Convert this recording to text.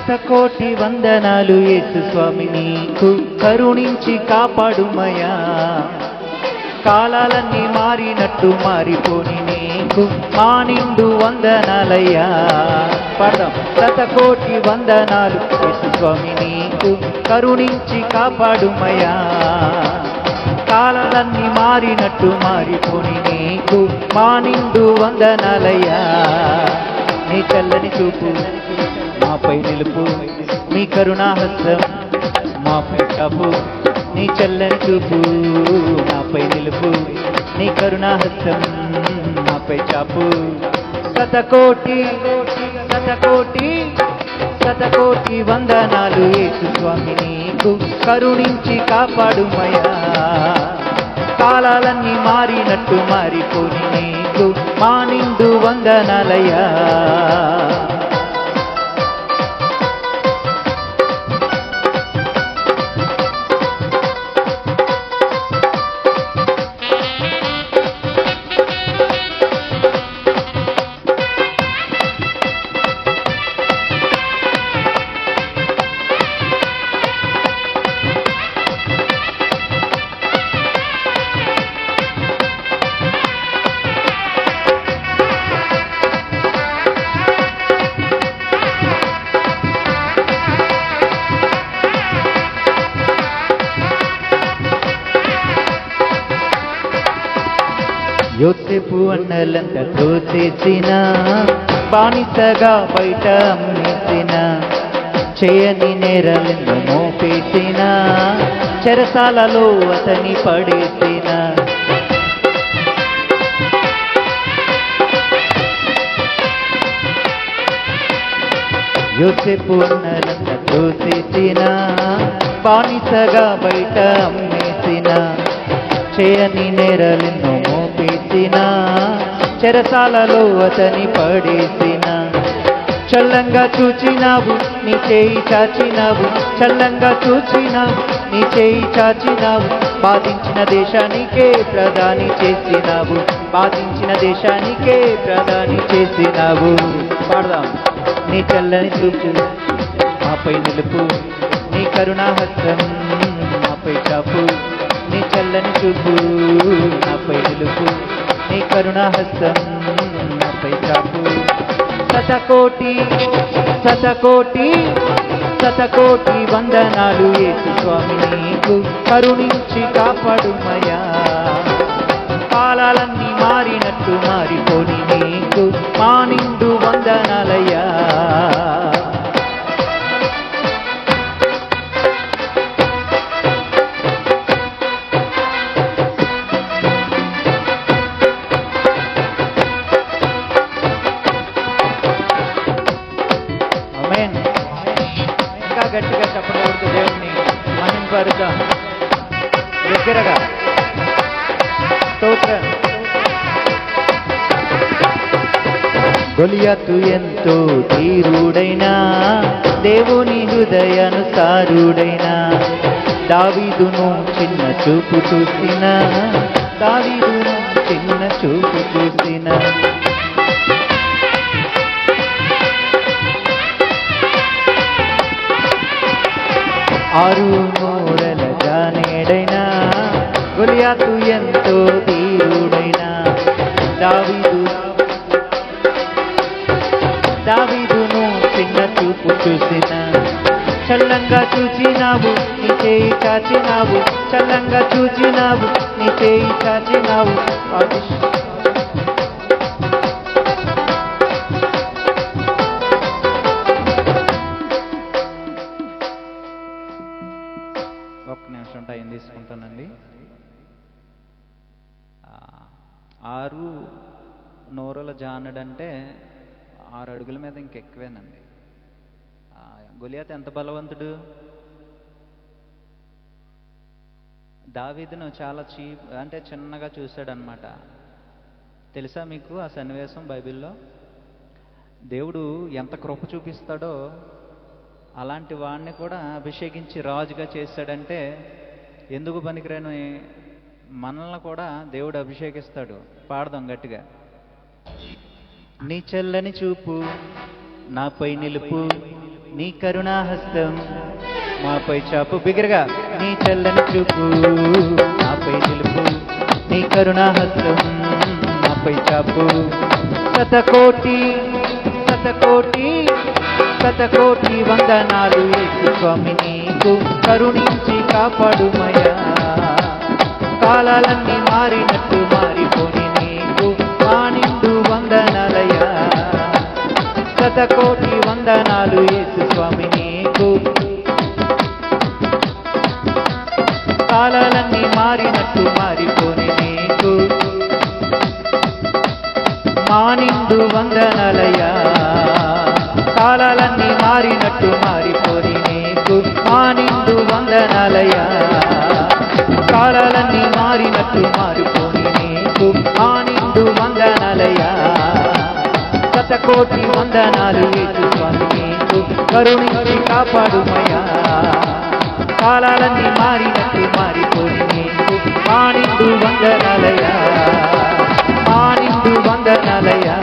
శతకోటి వందనాలు యేసు స్వామి నీకు, కరుణించి కాపాడుమయా. కాలాలన్నీ మారినట్టు మారిపోని నీకు మా నిండు వందనాలయ్యా. పదం శతకోటి వందనాలు యేసు స్వామి నీకు, కరుణించి కాపాడుమయా. కాలాలన్నీ మారినట్టు మారిపోని నీకు మా నిండు వందనాలయ్యా. నీ చల్లని చూపు మాపై నిలుపు, నీ కరుణాహస్తం మాపై చాపు. నీ చల్లని చూపు నాపై నిలుపు, నీ కరుణాహస్తం నాపై చాపు. శతకోటి శతకోటి శతకోటి వందనాలు యేసు స్వామి నీకు, కరుణించి కాపాడుమయా. కాలాలన్నీ మారినట్టు మారిపోని నీకు మా నిండు వందనాలయ్యా. యోసేపు అన్నలంతా తోచేసిన, బానిసగా బయట అమ్మేసిన, చేయని నేరాలెన్నో మోపేసిన, చెరసాలలో అతని పడేసిన. యోసేపు అన్నలంతా తోచేసిన, బానిసగా బయట అమ్మేసిన, చేయని నేరాలెన్నో మోపేసిన, చెరసాలలో అతని పడేసిన. చల్లంగా చూచినావు నీ చేయి చాచినావు, చల్లంగా చూచినావు నీ చేయి చాచినావు. బాధించిన దేశానికే ప్రధాని చేసినావు, బాధించిన దేశానికే ప్రధాని చేసినావు. పాడదాం. నీ చల్లని చూపు మాపై నిలుపు, నీ కరుణాహస్తం మాపై చాపు. నీ చల్లని చూపు నాపై నిలుపు, నీ కరుణాహస్తం నాపై చాపు. శతకోటి శతకోటి శతకోటి వందనాలు యేసు స్వామి నీకు, కరుణించి కాపాడుమయా. కాలాలన్నీ మారినట్టు మారిపోని నీకు మా నిండు వందనాలయ్యా. ఇంకా గట్టిగా చెప్పగలుగుతూ దేవుణ్ణి మహింపరుద్దాం దగ్గరగా. స్తోత్రం. గొలియాతు ఎంతో ధీరుడైనా, దేవుని హృదయానుసారుడైనా, దావీదును చిన్న చూపు చూసిన, దావీదును చిన్న చూపు చూసిన. ఆరు మూరల జానేడైనా, గొలియాతు ఎంతో ధీరుడైనా, దావీదును చిన్న చూపు చూసిన. చల్లంగా చూచినావు నీ చేయి చాచినావు, చల్లంగా చూచినావు నీ చేయి చాచినావు. ఒక్క నిమిషం టైం తీసుకుంటానండి. 6 నోరుల జానుడంటే 6 అడుగుల మీద ఇంకెక్కువేనండి. గొలియాతు ఎంత బలవంతుడు. దావీదును చాలా చిన్నగా చూశాడనమాట. తెలుసా మీకు ఆ సన్నివేశం బైబిల్లో? దేవుడు ఎంత కృప చూపిస్తాడో అలాంటి వాడిని కూడా అభిషేకించి రాజుగా చేశాడంటే ఎందుకు పనికిరాని మనల్ని కూడా దేవుడు అభిషేకిస్తాడు. పాడదాం గట్టిగా. నీ చల్లని చూపు నాపై నిలుపు, నీ కరుణాహస్తం మాపై చాపు. బిగ్గరగా నీ చల్లని చూపు నాపై నిలుపు, నీ కరుణాహస్తం నాపై చాపు. శతకోటి శతకోటి శతకోటి వందనాలు యేసు స్వామి నీకు, కరుణించి కాపాడుమయ్యా. కాలాలన్నీ మారినట్టు మారిపోని నీకు మా నిండు వందనాలయ్యా. శతకోటి వందనాలు యేసు స్వామి నీకు, కాలాలన్నీ మారినట్టు మారిపోని నీకు మా నిండు వందనాలయ్యా. కాలాలన్నీ మారినట్టు మారిపోని నీకు మా నిండు వందనాలయ్యా. కాలాలన్నీ మారినట్టు మారిపోని నీకు మా నిండు వందనాలయ్యా. శతకోటి వందనాలు యేసు స్వామి నీకు, కరుణించి కాపాడుమయ్యా. కాలాలన్నీ మారినట్టు మారిపోని నీకు మా నిండు వందనాలయ్యా. మా నిండు వందనాలయ్యా.